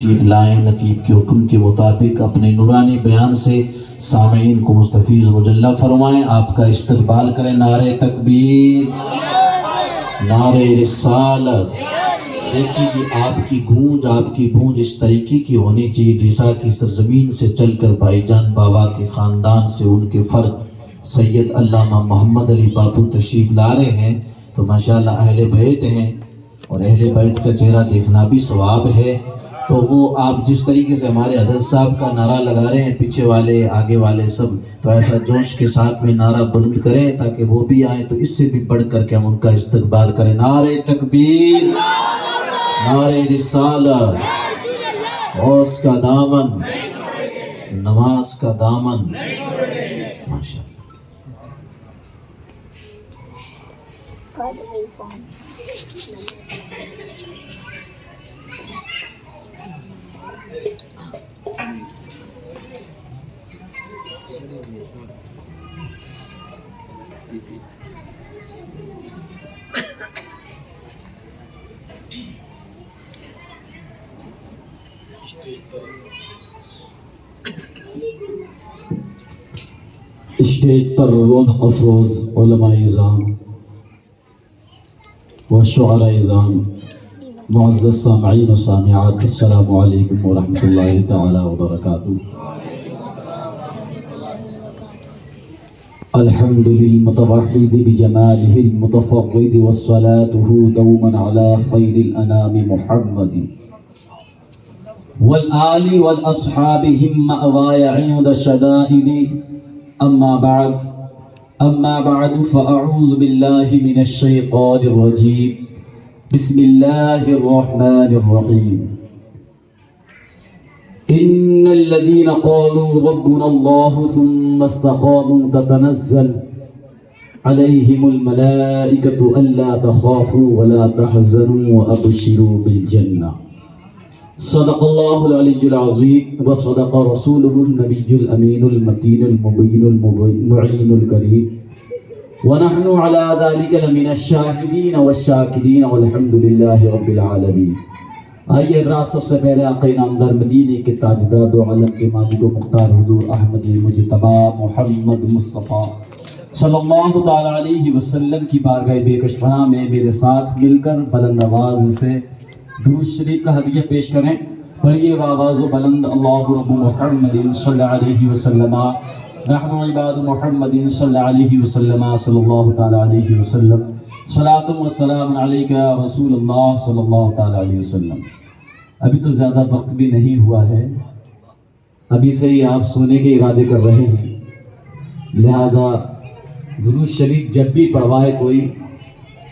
لائیں نقیب کے حکم کے مطابق اپنے نورانی بیان سے سامعین کو مستفیض مجلہ فرمائیں. آپ کا استقبال کریں. نعرہ تکبیر، نعرہ رسالت. دیکھیے جی آپ کی گونج اس طریقے کی ہونی چاہیے ڈیسا کی سرزمین سے چل کر بھائی جان بابا کے خاندان سے ان کے فرد سید علامہ محمد علی باپو تشریف لا رہے ہیں. تو ماشاءاللہ اہل بیت ہیں اور اہل بیت کا چہرہ دیکھنا بھی ثواب ہے. تو وہ آپ جس طریقے سے ہمارے حضرت صاحب کا نعرہ لگا رہے ہیں، پیچھے والے آگے والے سب، تو ایسا جوش کے ساتھ میں نعرہ بلند کریں تاکہ وہ بھی آئیں تو اس سے بھی بڑھ کر کے ہم ان کا استقبال کریں. نعرہ تکبیر، نعرہ رسالت. غوث کا دامن، نماز کا دامن. ماشاءاللہ. اسٹیج پر رونق افروز علماء اعظام و شعراء اعظام، معزز سامعین و سامعات، السلام علیکم ورحمۃ اللہ تعالی وبرکاتہ. الحمد للمتوحد بجماله المتفرد والصلاة دوما على خير الأنام محمد والآل والأصحاب هم مأواي عند الشدائد. أما بعد فأعوذ بالله من الشيطان الرجيم. بسم الله الرحمن الرحيم. إن الذين قالوا ربنا الله ثم استقاموا تتنزل عليهم الملائكة ألا تخافوا ولا تحزنوا وأبشروا بالجنة. صدق الله العلي العظيم وصدق رسوله النبي الأمين المتين المبين المعين الكريم ونحن على ذلك لمن الشاهدين والشاكرين والحمد لله رب العالمين. آئیے حضرات، سب سے پہلے آقا نامدار مدینے کے تاجدار دو عالم کے مالک و مختار حضور احمد مجتبی محمد مصطفیٰ صلی اللہ تعالی علیہ وسلم کی بارگاہ بے کش پناہ میں میرے ساتھ مل کر بلند آواز سے درود شریف کا ہدیہ پیش کریں. پڑھیے آواز و بلند. اللہ رب محمد صلی اللہ علیہ وسلم، نحن عباد محمد صلی اللہ علیہ وسلم، صلی اللہ تعالی علیہ وسلم، صلاۃ و سلام علیک یا رسول اللہ صلی اللہ تعالی علیہ وسلم. ابھی تو زیادہ وقت بھی نہیں ہوا ہے، ابھی سے ہی آپ سونے کے ارادے کر رہے ہیں، لہذا درود شریف جب بھی پڑھوائے کوئی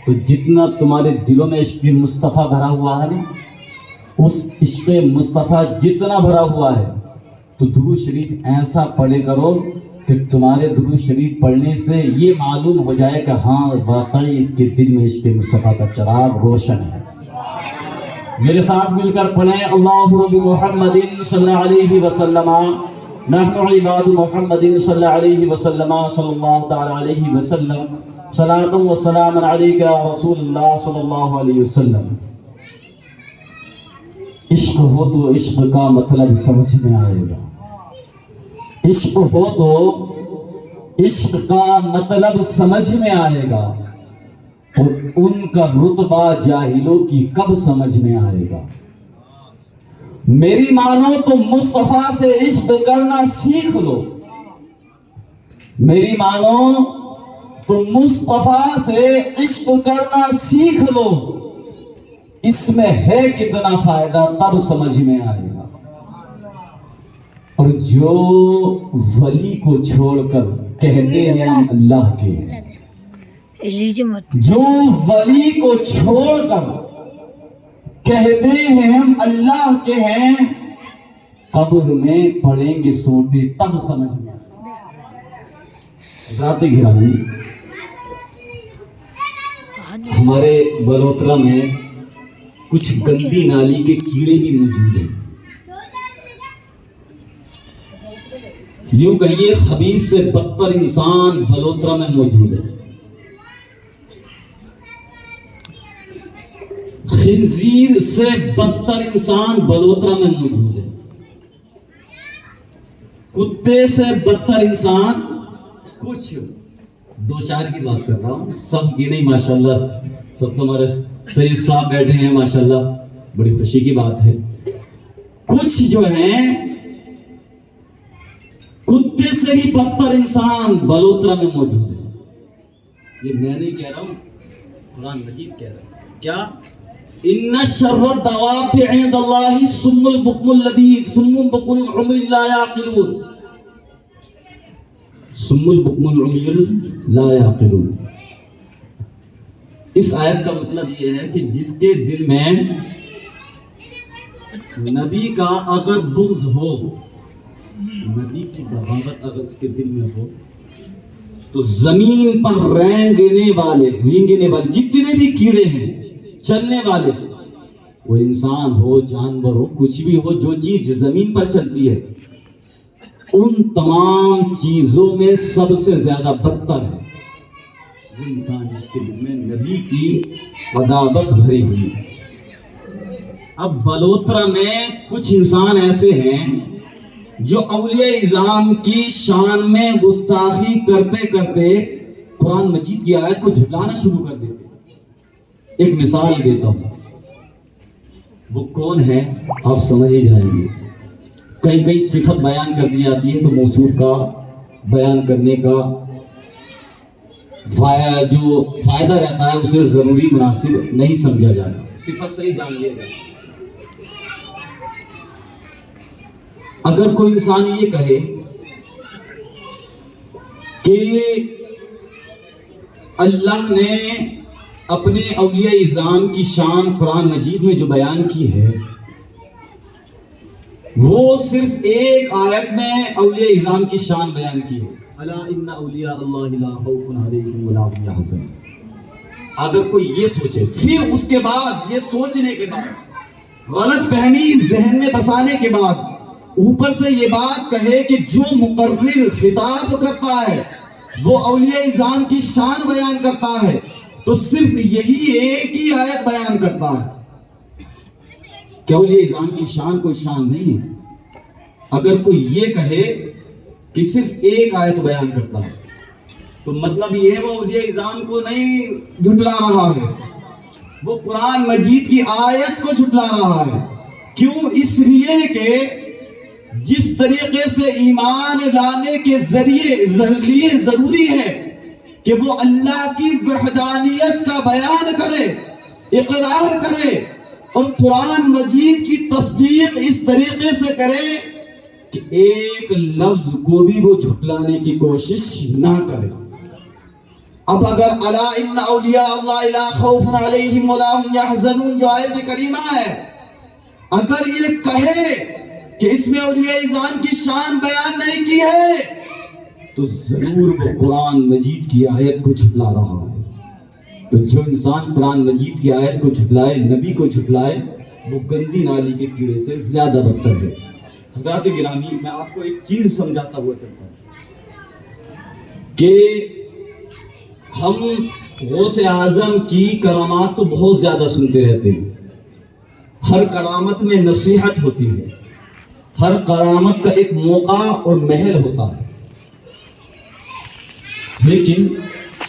تو جتنا تمہارے دلوں میں عشق مصطفیٰ بھرا ہوا ہے نا، اس عشق مصطفیٰ جتنا بھرا ہوا ہے تو درود شریف ایسا پڑھے کرو کہ تمہارے درود شریف پڑھنے سے یہ معلوم ہو جائے کہ ہاں واقعی اس کے دل میں عشق مصطفیٰ کا چراغ روشن ہے. میرے ساتھ مل کر پڑھیں. اللہ رب محمد صلی اللہ علیہ وسلم، نحن عباد محمد صلی اللہ علیہ وسلم، صلی اللہ تعالی علیہ وسلم، صلاۃ و سلام علیک یا رسول اللہ صلی اللہ علیہ وسلم. عشق ہو تو عشق کا مطلب سمجھ میں آئے گا. عشق ہو تو عشق کا مطلب سمجھ میں آئے گا، اور ان کا رتبہ جاہلوں کی کب سمجھ میں آئے گا. میری مانو تو مصطفیٰ سے عشق کرنا سیکھ لو. میری مانو تو مصطفیٰ سے عشق کرنا سیکھ لو. اس میں ہے کتنا فائدہ تب سمجھ میں آئے گا. اور جو ولی کو چھوڑ کر کہتے ہیں ہم اللہ کے ہیں، جو ولی کو چھوڑ کر کہتے ہیں ہم اللہ کے ہیں، قبر میں پڑیں گے سوٹے تب سمجھ میں آئے گا. ذات گرامی، ہمارے بلوترا میں کچھ گندی نالی کے کیڑے بھی موجود ہیں. یوں کہیے خبیث سے بدتر انسان بلوترا میں موجود ہے. خنزیر سے بدتر انسان بلوترا میں موجود ہے. کتے سے بدتر انسان کچھ دو چار کی بات کر رہا ہوں, سب کی نہیں. ماشاءاللہ سب تمہارے سید صاحب بیٹھے ہیں, ماشاءاللہ بڑی خوشی کی بات ہے. کچھ جو ہیں کتے سے بھی بدتر انسان بلوترا میں موجود ہے. یہ میں نہیں کہہ رہا ہوں, قرآن مجید کہہ رہا ہے. کیا؟ ان شر الدواب عند اللہ الصم البکم الذین صم بکم عمی لا یعقلون. صم البکم العمی لا یعقلون. اس آیت کا مطلب یہ ہے کہ جس کے دل میں نبی کا اگر بغض ہو, نبی کی بغاوت اگر اس کے دل میں ہو, تو زمین پر رینگنے والے جتنے بھی کیڑے ہیں, چلنے والے, وہ انسان ہو, جانور ہو, کچھ بھی ہو, جو چیز زمین پر چلتی ہے, ان تمام چیزوں میں سب سے زیادہ بدتر ہے وہ انسان جس کے دل میں نبی کی عداوت بھری ہوئی. اب بلوترا میں کچھ انسان ایسے ہیں جو اولیاء اعظام کی شان میں گستاخی کرتے کرتے قرآن مجید کی آیت کو جھٹلانا شروع کر دیتے. ایک مثال دیتا ہوں, وہ کون ہے آپ سمجھ ہی جائیں گے. کئی صفت بیان کر دی جاتی ہے تو موصوف کا بیان کرنے کا جو فائدہ رہتا ہے اسے ضروری مناسب نہیں سمجھا جاتا. صفت صحیح جان لیا جائے. اگر کوئی انسان یہ کہے کہ اللہ نے اپنے اولیاء اعظام کی شان قرآن مجید میں جو بیان کی ہے وہ صرف ایک آیت میں اولیاء اعظام کی شان بیان کی ہے, الا ان اولیاء اللہ لا خوف علیہم ولا هم يحزنون. اگر کوئی یہ سوچے, پھر اس کے بعد یہ سوچنے کے بعد غلط فہمی ذہن میں بسانے کے بعد اوپر سے یہ بات کہے کہ جو مقرر خطاب کرتا ہے وہ اولیاء اعظام کی شان بیان کرتا ہے, تو صرف یہی ایک ہی آیت بیان کرتا ہے. کیا اولیاء اعظام کی شان کوئی شان نہیں ہے؟ اگر کوئی یہ کہے کہ صرف ایک آیت بیان کرتا ہے تو مطلب یہ ہے وہ اولیاء اعظام کو نہیں جھٹلا رہا ہے, وہ قرآن مجید کی آیت کو جھٹلا رہا ہے. کیوں؟ اس لیے کہ جس طریقے سے ایمان لانے کے ذریعے ضروری ہے کہ وہ اللہ کی وحدانیت کا بیان کرے, اقرار کرے, اور قرآن مجید کی تصدیق اس طریقے سے کرے کہ ایک لفظ کو بھی وہ جھٹلانے کی کوشش نہ کرے. اب اگر الا ان اولیاء اللہ لا خوف علیہم ولا هم يحزنون جو آیت کریمہ ہے, اگر یہ کہے کہ اس میں اولیاء اعظام کی شان بیان نہیں کی ہے تو ضرور وہ قرآن مجید کی آیت کو جھٹلا رہا ہے. تو جو انسان قرآن مجید کی آیت کو جھٹلائے, نبی کو جھٹلائے, وہ گندی نالی کے کیڑے سے زیادہ بدتر ہے. حضرات گرامی, میں آپ کو ایک چیز سمجھاتا ہوا چلتا ہوں کہ ہم غوث اعظم کی کرامات تو بہت زیادہ سنتے رہتے ہیں. ہر کرامت میں نصیحت ہوتی ہے, ہر کرامت کا ایک موقع اور محل ہوتا ہے, لیکن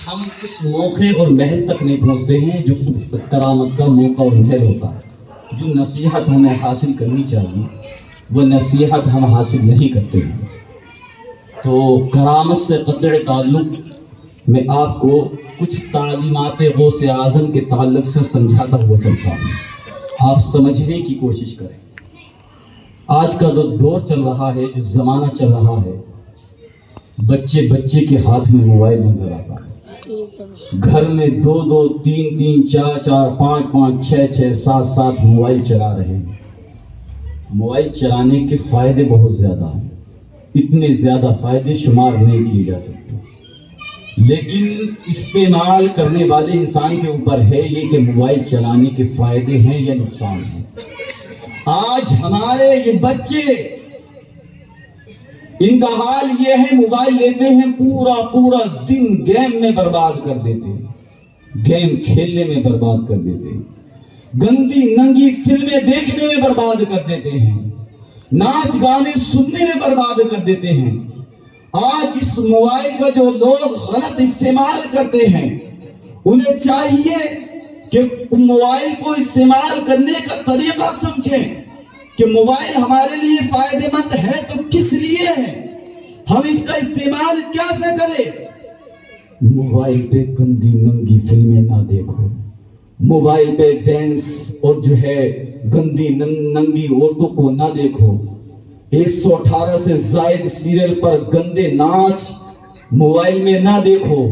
ہم اس موقع اور محل تک نہیں پہنچتے ہیں جو کرامت کا موقع اور محل ہوتا ہے. جو نصیحت ہمیں حاصل کرنی چاہیے وہ نصیحت ہم حاصل نہیں کرتے ہیں. تو کرامت سے قطع تعلق میں آپ کو کچھ تعلیمات غوث اعظم کے تعلق سے سمجھاتا ہوا چلتا ہوں, آپ سمجھنے کی کوشش کریں. آج کا جو دور چل رہا ہے, جو زمانہ چل رہا ہے, بچے کے ہاتھ میں موبائل نظر آتا ہے. گھر میں 2 3 4 5 6 7 موبائل چلا رہے ہیں. موبائل چلانے کے فائدے بہت زیادہ ہیں, اتنے زیادہ فائدے شمار نہیں کیے جا سکتے, لیکن استعمال کرنے والے انسان کے اوپر ہے یہ کہ موبائل چلانے کے فائدے ہیں یا نقصان ہیں. آج ہمارے یہ بچے, ان کا حال یہ ہے, موبائل لیتے ہیں, پورا دن گیم میں برباد کر دیتے ہیں, گیم کھیلنے میں برباد کر دیتے ہیں. گندی ننگی فلمیں دیکھنے میں برباد کر دیتے ہیں، ناچ گانے سننے میں برباد کر دیتے ہیں۔ آج اس موبائل کا جو لوگ غلط استعمال کرتے ہیں، انہیں چاہیے کہ موبائل کو استعمال کرنے کا طریقہ سمجھیں کہ موبائل ہمارے لیے فائدہ مند ہے تو کس لیے ہے، ہم اس کا استعمال کیسے کریں۔ موبائل پہ گندی ننگی فلمیں نہ دیکھو، موبائل پہ ڈینس اور جو ہے گندی ننگی عورتوں کو نہ دیکھو، 118 سے زائد سیریل پر گندے ناچ موبائل میں نہ دیکھو۔